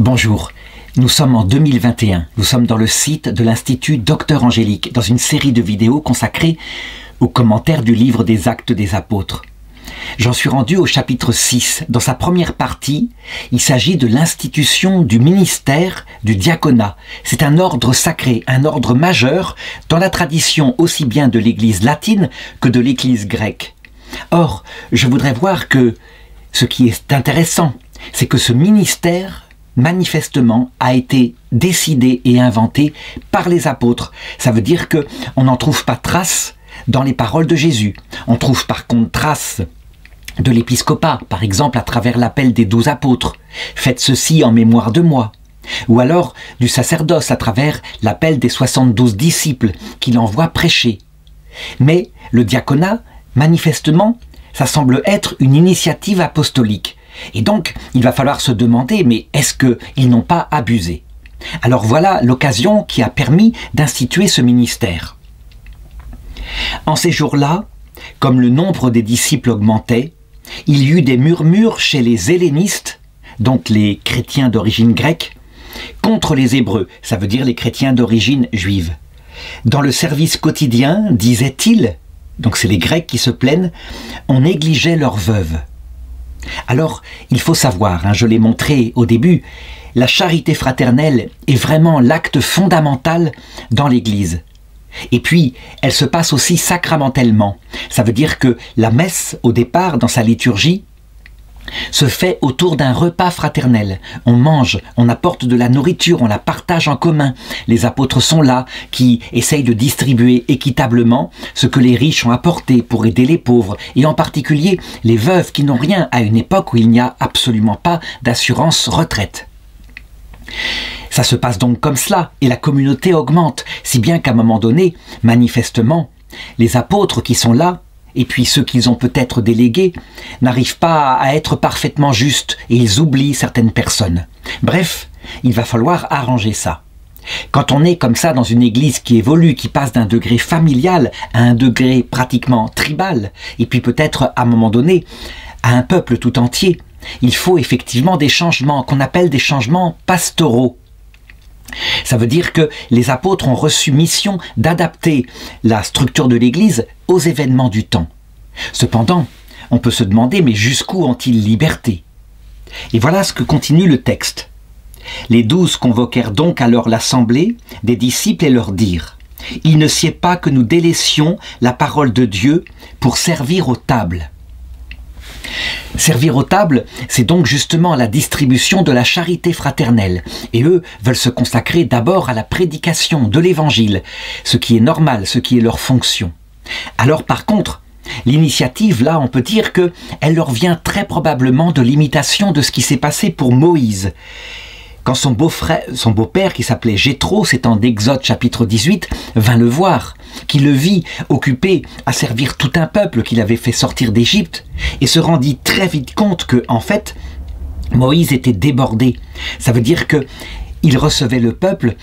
Bonjour, nous sommes en 2021, nous sommes dans le site de l'Institut Docteur Angélique, dans une série de vidéos consacrées aux commentaires du livre des Actes des Apôtres. J'en suis rendu au chapitre 6. Dans sa première partie, il s'agit de l'institution du ministère du diaconat. C'est un ordre sacré, un ordre majeur dans la tradition aussi bien de l'Église latine que de l'Église grecque. Or, je voudrais voir que ce qui est intéressant, c'est que ce ministère manifestement a été décidé et inventé par les apôtres. Ça veut dire que on n'en trouve pas trace dans les paroles de Jésus. On trouve par contre trace de l'épiscopat, par exemple à travers l'appel des 12 apôtres. Faites ceci en mémoire de moi. Ou alors du sacerdoce à travers l'appel des 72 disciples qu'il envoie prêcher. Mais le diaconat, manifestement, ça semble être une initiative apostolique. Et donc, il va falloir se demander, mais est-ce qu'ils n'ont pas abusé? Alors voilà l'occasion qui a permis d'instituer ce ministère. En ces jours-là, comme le nombre des disciples augmentait, il y eut des murmures chez les hellénistes, donc les chrétiens d'origine grecque, contre les Hébreux, ça veut dire les chrétiens d'origine juive. Dans le service quotidien, disaient-ils, donc c'est les Grecs qui se plaignent, on négligeait leurs veuves. Alors, il faut savoir, je l'ai montré au début, la charité fraternelle est vraiment l'acte fondamental dans l'Église. Et puis, elle se passe aussi sacramentellement. Ça veut dire que la messe, au départ, dans sa liturgie, se fait autour d'un repas fraternel. On mange, on apporte de la nourriture, on la partage en commun. Les apôtres sont là, qui essayent de distribuer équitablement ce que les riches ont apporté pour aider les pauvres, et en particulier les veuves qui n'ont rien à une époque où il n'y a absolument pas d'assurance retraite. Ça se passe donc comme cela, et la communauté augmente, si bien qu'à un moment donné, manifestement, les apôtres qui sont là, et puis ceux qu'ils ont peut-être délégués, n'arrivent pas à être parfaitement justes et ils oublient certaines personnes. Bref, il va falloir arranger ça. Quand on est comme ça dans une église qui évolue, qui passe d'un degré familial à un degré pratiquement tribal, et puis peut-être à un moment donné à un peuple tout entier, il faut effectivement des changements qu'on appelle des changements pastoraux. Ça veut dire que les apôtres ont reçu mission d'adapter la structure de l'Église aux événements du temps. Cependant, on peut se demander, mais jusqu'où ont-ils liberté? Et voilà ce que continue le texte. Les 12 convoquèrent donc alors l'assemblée des disciples et leur dirent: « Il ne sied pas que nous délaissions la parole de Dieu pour servir aux tables. » Servir aux tables, c'est donc justement la distribution de la charité fraternelle. Et eux veulent se consacrer d'abord à la prédication de l'Évangile, ce qui est normal, ce qui est leur fonction. Alors par contre, l'initiative, là, on peut dire qu'elle leur vient très probablement de l'imitation de ce qui s'est passé pour Moïse. Quand son beau-père, qui s'appelait Jéthro, c'est en Exode chapitre 18, vint le voir, qui le vit occupé à servir tout un peuple qu'il avait fait sortir d'Égypte, et se rendit très vite compte que, en fait, Moïse était débordé. Ça veut dire que il recevait le peuple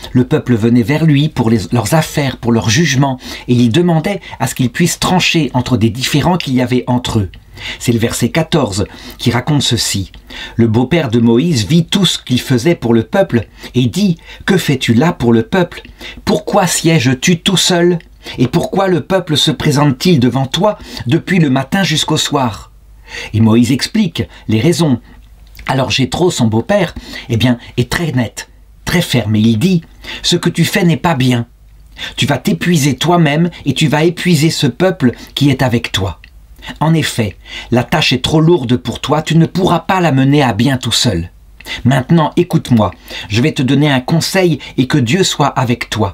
venait vers lui pour leurs affaires, pour leurs jugements, et il demandait à ce qu'ils puissent trancher entre des différends qu'il y avait entre eux. C'est le verset 14 qui raconte ceci. Le beau-père de Moïse vit tout ce qu'il faisait pour le peuple et dit: « Que fais-tu là pour le peuple? Pourquoi sièges-tu tout seul? Et pourquoi le peuple se présente-t-il devant toi depuis le matin jusqu'au soir ?» Et Moïse explique les raisons. Alors Jéthro, son beau-père, est très net, très ferme, et il dit: « Ce que tu fais n'est pas bien. Tu vas t'épuiser toi-même et tu vas épuiser ce peuple qui est avec toi. En effet, la tâche est trop lourde pour toi, tu ne pourras pas la mener à bien tout seul. Maintenant, écoute-moi, je vais te donner un conseil et que Dieu soit avec toi.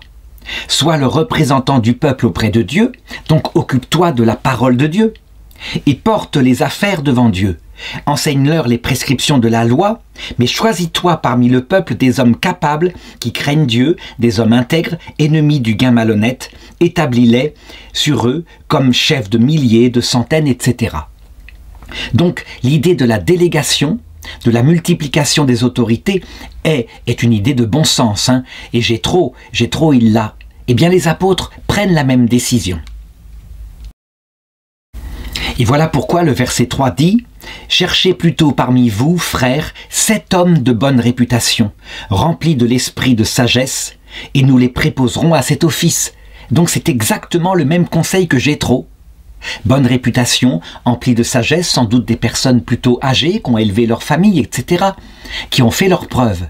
Sois le représentant du peuple auprès de Dieu, donc occupe-toi de la parole de Dieu, et porte les affaires devant Dieu. Enseigne-leur les prescriptions de la loi, mais choisis-toi parmi le peuple des hommes capables qui craignent Dieu, des hommes intègres, ennemis du gain malhonnête, établis-les sur eux comme chefs de milliers, de centaines, etc. » Donc l'idée de la délégation, de la multiplication des autorités est une idée de bon sens, et Jéthro il l'a. Eh bien les apôtres prennent la même décision. Et voilà pourquoi le verset 3 dit Cherchez plutôt parmi vous, frères, 7 hommes de bonne réputation, remplis de l'esprit de sagesse, et nous les préposerons à cet office. » Donc c'est exactement le même conseil que Jéthro. Bonne réputation, emplie de sagesse, sans doute des personnes plutôt âgées, qui ont élevé leur famille, etc., qui ont fait leurs preuves.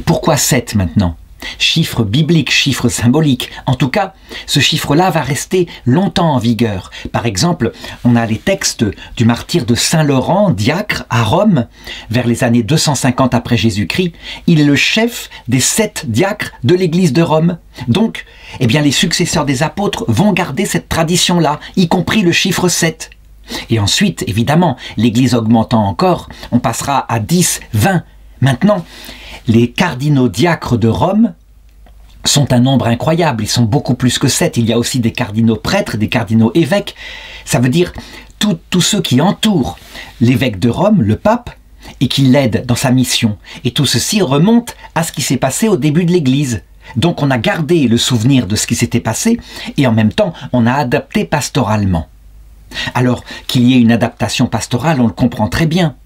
Pourquoi 7 maintenant? Chiffre biblique, chiffre symbolique. En tout cas, ce chiffre-là va rester longtemps en vigueur. Par exemple, on a les textes du martyr de Saint Laurent, diacre, à Rome, vers les années 250 après Jésus-Christ. Il est le chef des 7 diacres de l'église de Rome. Donc, eh bien, les successeurs des apôtres vont garder cette tradition-là, y compris le chiffre 7. Et ensuite, évidemment, l'église augmentant encore, on passera à 10, 20. Maintenant, les cardinaux diacres de Rome sont un nombre incroyable, ils sont beaucoup plus que 7. Il y a aussi des cardinaux prêtres, des cardinaux évêques. Ça veut dire tous ceux qui entourent l'évêque de Rome, le pape, et qui l'aident dans sa mission. Et tout ceci remonte à ce qui s'est passé au début de l'Église. Donc on a gardé le souvenir de ce qui s'était passé, et en même temps on a adapté pastoralement. Alors qu'il y ait une adaptation pastorale, on le comprend très bien.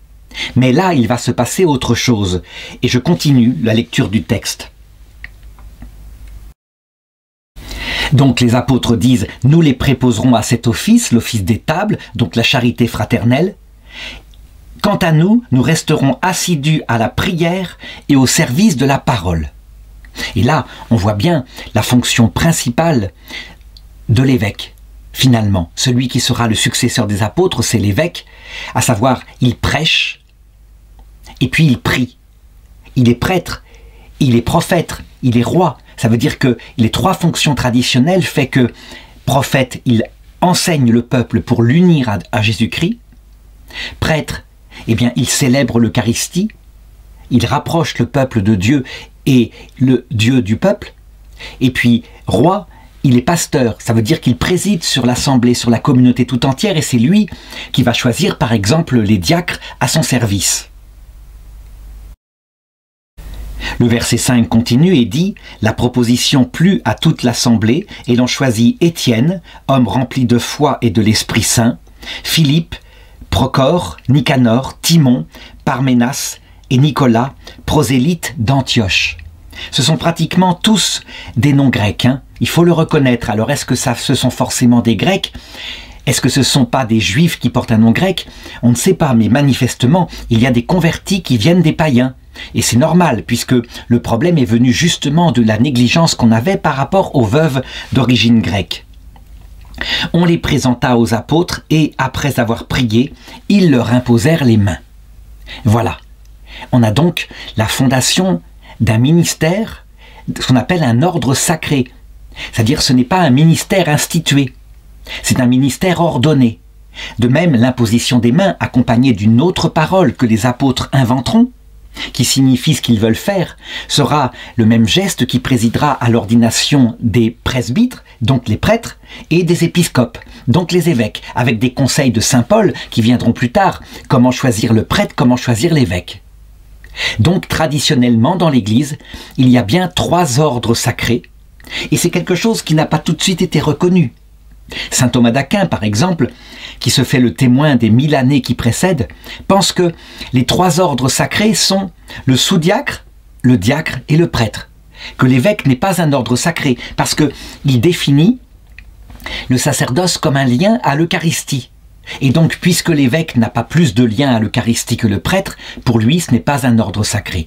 Mais là, il va se passer autre chose. Et je continue la lecture du texte. Donc les apôtres disent, nous les préposerons à cet office, l'office des tables, donc la charité fraternelle. Quant à nous, nous resterons assidus à la prière et au service de la parole. Et là, on voit bien la fonction principale de l'évêque. Finalement, celui qui sera le successeur des apôtres, c'est l'évêque, à savoir, il prêche, et puis il prie. Il est prêtre, il est prophète, il est roi. Ça veut dire que les 3 fonctions traditionnelles fait que prophète, il enseigne le peuple pour l'unir à Jésus-Christ. Prêtre, eh bien, il célèbre l'Eucharistie, il rapproche le peuple de Dieu et le Dieu du peuple. Et puis, roi, il est pasteur, ça veut dire qu'il préside sur l'assemblée, sur la communauté tout entière, et c'est lui qui va choisir, par exemple, les diacres à son service. Le verset 5 continue et dit « La proposition plut à toute l'assemblée, et l'on choisit Étienne, homme rempli de foi et de l'Esprit Saint, Philippe, Prochore, Nicanor, Timon, Parménas et Nicolas, prosélytes d'Antioche. » Ce sont pratiquement tous des noms grecs, hein. Il faut le reconnaître. Alors est-ce que ce sont forcément des Grecs? Est-ce que ce ne sont pas des Juifs qui portent un nom grec? On ne sait pas, mais manifestement, il y a des convertis qui viennent des païens. Et c'est normal, puisque le problème est venu justement de la négligence qu'on avait par rapport aux veuves d'origine grecque. On les présenta aux apôtres et, après avoir prié, ils leur imposèrent les mains. Voilà. On a donc la fondation d'un ministère, ce qu'on appelle un ordre sacré. C'est-à-dire ce n'est pas un ministère institué, c'est un ministère ordonné. De même, l'imposition des mains, accompagnée d'une autre parole que les apôtres inventeront, qui signifie ce qu'ils veulent faire, sera le même geste qui présidera à l'ordination des presbytres, donc les prêtres, et des épiscopes, donc les évêques, avec des conseils de saint Paul qui viendront plus tard, comment choisir le prêtre, comment choisir l'évêque. Donc traditionnellement dans l'Église, il y a bien 3 ordres sacrés, et c'est quelque chose qui n'a pas tout de suite été reconnu. Saint Thomas d'Aquin, par exemple, qui se fait le témoin des 1000 années qui précèdent, pense que les 3 ordres sacrés sont le sous-diacre, le diacre et le prêtre. Que l'évêque n'est pas un ordre sacré, parce qu'il définit le sacerdoce comme un lien à l'Eucharistie. Et donc, puisque l'évêque n'a pas plus de lien à l'Eucharistie que le prêtre, pour lui, ce n'est pas un ordre sacré.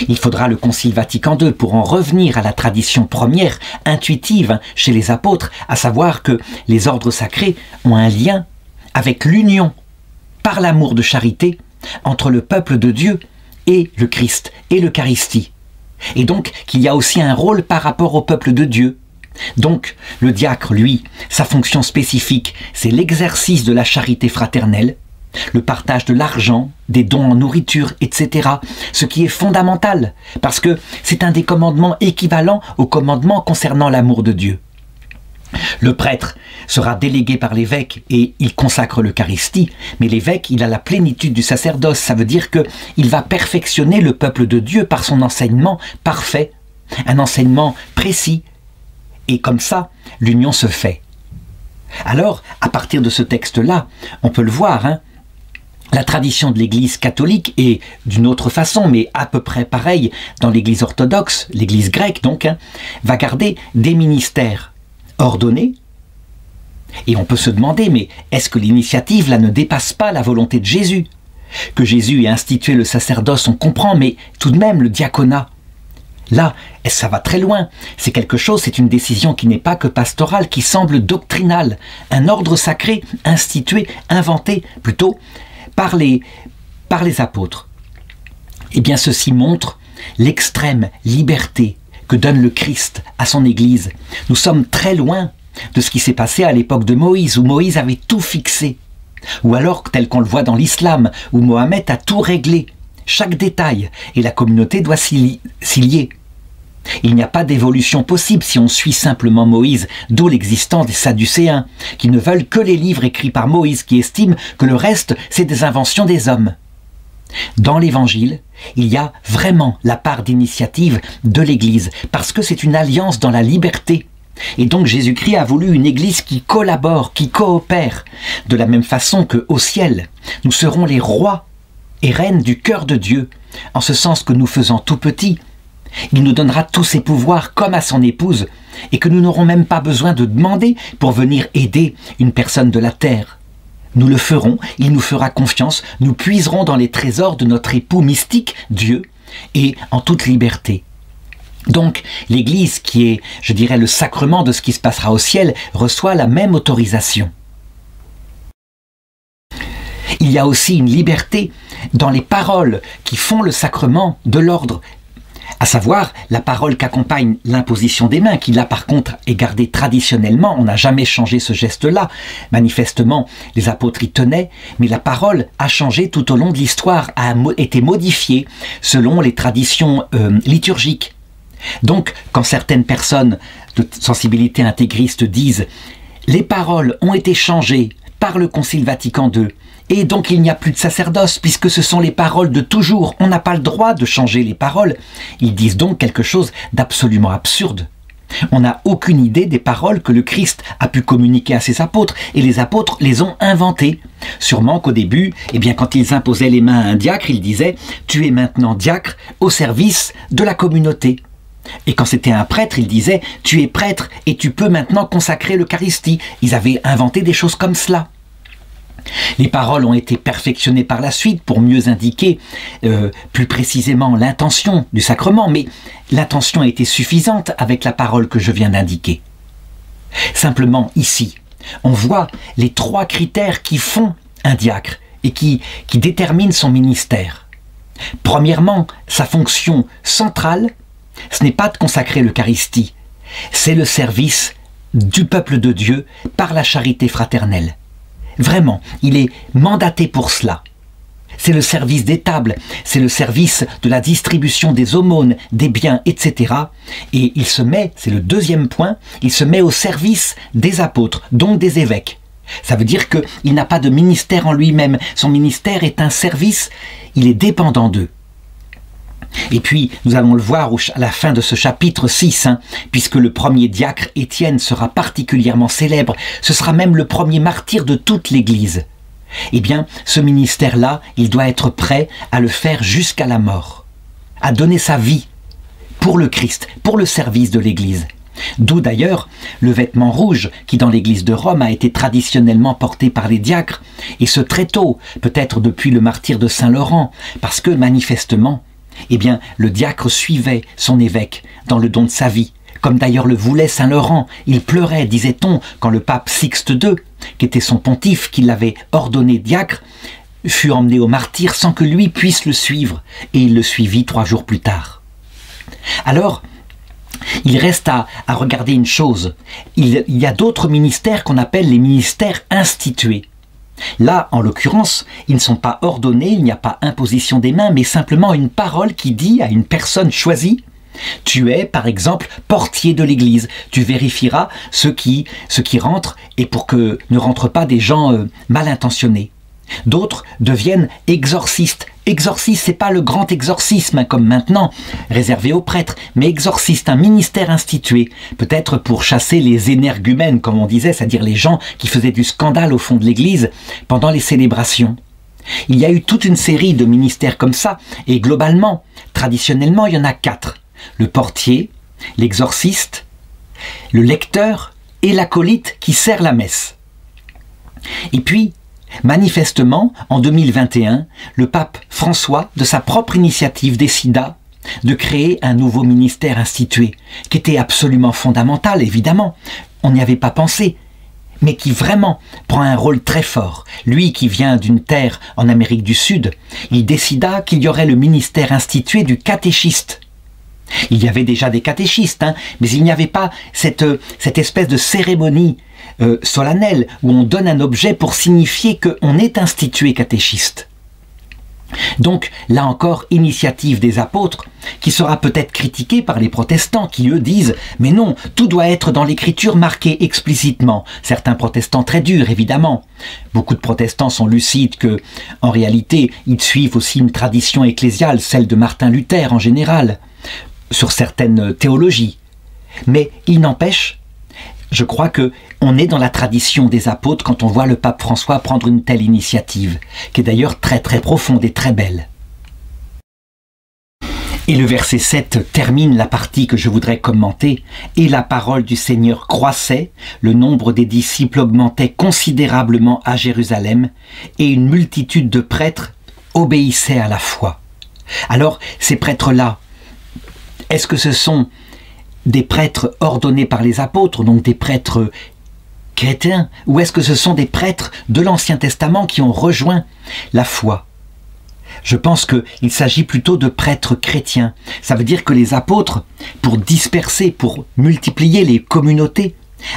Il faudra le Concile Vatican II pour en revenir à la tradition première, intuitive chez les apôtres, à savoir que les ordres sacrés ont un lien avec l'union, par l'amour de charité, entre le peuple de Dieu et le Christ et l'Eucharistie. Et donc qu'il y a aussi un rôle par rapport au peuple de Dieu. Donc le diacre, lui, sa fonction spécifique, c'est l'exercice de la charité fraternelle, le partage de l'argent, des dons en nourriture, etc. Ce qui est fondamental, parce que c'est un des commandements équivalents aux commandements concernant l'amour de Dieu. Le prêtre sera délégué par l'évêque et il consacre l'Eucharistie, mais l'évêque, il a la plénitude du sacerdoce, ça veut dire qu'il va perfectionner le peuple de Dieu par son enseignement parfait, un enseignement précis, et comme ça, l'union se fait. Alors, à partir de ce texte-là, on peut le voir, hein, La tradition de l'Église catholique, et d'une autre façon, mais à peu près pareil dans l'Église orthodoxe, l'Église grecque donc, va garder des ministères ordonnés. Et on peut se demander, mais est-ce que l'initiative là ne dépasse pas la volonté de Jésus? Que Jésus ait institué le sacerdoce, on comprend, mais tout de même le diaconat. Là, ça va très loin. C'est quelque chose, c'est une décision qui n'est pas que pastorale, qui semble doctrinale. Un ordre sacré, institué, inventé, plutôt, par les apôtres. Eh bien, ceci montre l'extrême liberté que donne le Christ à son Église. Nous sommes très loin de ce qui s'est passé à l'époque de Moïse, où Moïse avait tout fixé. Ou alors, tel qu'on le voit dans l'islam, où Mohammed a tout réglé, chaque détail, et la communauté doit s'y lier. Il n'y a pas d'évolution possible si on suit simplement Moïse, d'où l'existence des Sadducéens, qui ne veulent que les livres écrits par Moïse, qui estiment que le reste, c'est des inventions des hommes. Dans l'Évangile, il y a vraiment la part d'initiative de l'Église, parce que c'est une alliance dans la liberté. Et donc Jésus-Christ a voulu une Église qui collabore, qui coopère, de la même façon qu'au ciel, nous serons les rois et reines du cœur de Dieu, en ce sens que nous faisant tout petit, il nous donnera tous ses pouvoirs comme à son épouse, et que nous n'aurons même pas besoin de demander pour venir aider une personne de la terre. Nous le ferons, il nous fera confiance, nous puiserons dans les trésors de notre époux mystique, Dieu, et en toute liberté. Donc, l'Église, qui est, je dirais, le sacrement de ce qui se passera au ciel, reçoit la même autorisation. Il y a aussi une liberté dans les paroles qui font le sacrement de l'ordre, à savoir la parole qu'accompagne l'imposition des mains, qui là par contre est gardée traditionnellement, on n'a jamais changé ce geste-là. Manifestement, les apôtres y tenaient, mais la parole a changé tout au long de l'histoire, a été modifiée selon les traditions liturgiques. Donc, quand certaines personnes de sensibilité intégriste disent « les paroles ont été changées par le Concile Vatican II », et donc il n'y a plus de sacerdoce, puisque ce sont les paroles de toujours. On n'a pas le droit de changer les paroles. Ils disent donc quelque chose d'absolument absurde. On n'a aucune idée des paroles que le Christ a pu communiquer à ses apôtres, et les apôtres les ont inventées. Sûrement qu'au début, eh bien, quand ils imposaient les mains à un diacre, ils disaient « tu es maintenant diacre au service de la communauté ». Et quand c'était un prêtre, il disait « tu es prêtre et tu peux maintenant consacrer l'Eucharistie ». Ils avaient inventé des choses comme cela. Les paroles ont été perfectionnées par la suite pour mieux indiquer plus précisément l'intention du sacrement, mais l'intention a été suffisante avec la parole que je viens d'indiquer. Simplement, ici, on voit les trois critères qui font un diacre et qui déterminent son ministère. Premièrement, sa fonction centrale, ce n'est pas de consacrer l'Eucharistie, c'est le service du peuple de Dieu par la charité fraternelle. Vraiment, il est mandaté pour cela. C'est le service des tables, c'est le service de la distribution des aumônes, des biens, etc. Et il se met, c'est le deuxième point, il se met au service des apôtres, donc des évêques. Ça veut dire qu'il n'a pas de ministère en lui-même. Son ministère est un service, il est dépendant d'eux. Et puis, nous allons le voir à la fin de ce chapitre 6, puisque le premier diacre, Étienne, sera particulièrement célèbre. Ce sera même le premier martyr de toute l'Église. Eh bien, ce ministère-là, il doit être prêt à le faire jusqu'à la mort, à donner sa vie pour le Christ, pour le service de l'Église. D'où d'ailleurs le vêtement rouge qui dans l'Église de Rome a été traditionnellement porté par les diacres, et ce très tôt, peut-être depuis le martyre de Saint-Laurent, parce que manifestement, eh bien, le diacre suivait son évêque dans le don de sa vie, comme d'ailleurs le voulait Saint Laurent. Il pleurait, disait-on, quand le pape Sixte II, qui était son pontife, qui l'avait ordonné diacre, fut emmené au martyre sans que lui puisse le suivre, et il le suivit 3 jours plus tard. Alors, il reste à regarder une chose. Il y a d'autres ministères qu'on appelle les ministères institués. Là, en l'occurrence, ils ne sont pas ordonnés, il n'y a pas imposition des mains, mais simplement une parole qui dit à une personne choisie « Tu es, par exemple, portier de l'Église. Tu vérifieras ceux qui rentrent et pour que ne rentrent pas des gens mal intentionnés. » D'autres deviennent exorcistes. Exorciste, c'est pas le grand exorcisme comme maintenant, réservé aux prêtres, mais exorciste, un ministère institué, peut-être pour chasser les énergumènes, comme on disait, c'est-à-dire les gens qui faisaient du scandale au fond de l'église pendant les célébrations. Il y a eu toute une série de ministères comme ça, et globalement, traditionnellement, il y en a 4. Le portier, l'exorciste, le lecteur et l'acolyte qui sert la messe. Et puis, manifestement, en 2021, le pape François, de sa propre initiative, décida de créer un nouveau ministère institué, qui était absolument fondamental, évidemment. On n'y avait pas pensé, mais qui vraiment prend un rôle très fort. Lui qui vient d'une terre en Amérique du Sud, il décida qu'il y aurait le ministère institué du catéchiste. Il y avait déjà des catéchistes, mais il n'y avait pas cette espèce de cérémonie solennelle où on donne un objet pour signifier qu'on est institué catéchiste. Donc, là encore, initiative des apôtres, qui sera peut-être critiquée par les protestants, qui eux disent « Mais non, tout doit être dans l'écriture marqué explicitement ». Certains protestants très durs, évidemment. Beaucoup de protestants sont lucides que, en réalité, ils suivent aussi une tradition ecclésiale, celle de Martin Luther en général, sur certaines théologies. Mais il n'empêche, je crois que on est dans la tradition des apôtres quand on voit le pape François prendre une telle initiative, qui est d'ailleurs très très profonde et très belle. Et le verset 7 termine la partie que je voudrais commenter. « Et la parole du Seigneur croissait, le nombre des disciples augmentait considérablement à Jérusalem, et une multitude de prêtres obéissaient à la foi. » Alors, ces prêtres-là, est-ce que ce sont des prêtres ordonnés par les apôtres, donc des prêtres chrétiens, ou est-ce que ce sont des prêtres de l'Ancien Testament qui ont rejoint la foi? Je pense qu'il s'agit plutôt de prêtres chrétiens. Ça veut dire que les apôtres, pour disperser, pour multiplier les communautés,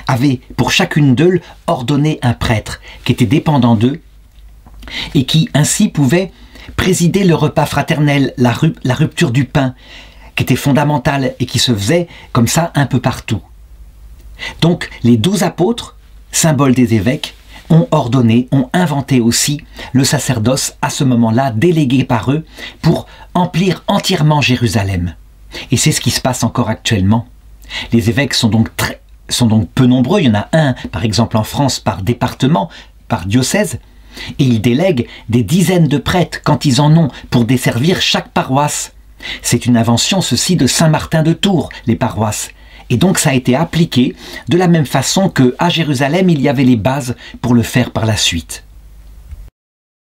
avaient pour chacune d'eux ordonné un prêtre qui était dépendant d'eux et qui ainsi pouvait présider le repas fraternel, la rupture du pain, qui était fondamentale et qui se faisait comme ça un peu partout. Donc les 12 apôtres, symbole des évêques, ont ordonné, ont inventé aussi le sacerdoce à ce moment-là, délégué par eux, pour emplir entièrement Jérusalem. Et c'est ce qui se passe encore actuellement. Les évêques sont donc peu nombreux, il y en a un, par exemple en France, par département, par diocèse, et ils délèguent des dizaines de prêtres quand ils en ont pour desservir chaque paroisse. C'est une invention, ceci, de Saint-Martin de Tours, les paroisses. Et donc ça a été appliqué de la même façon qu'à Jérusalem, il y avait les bases pour le faire par la suite.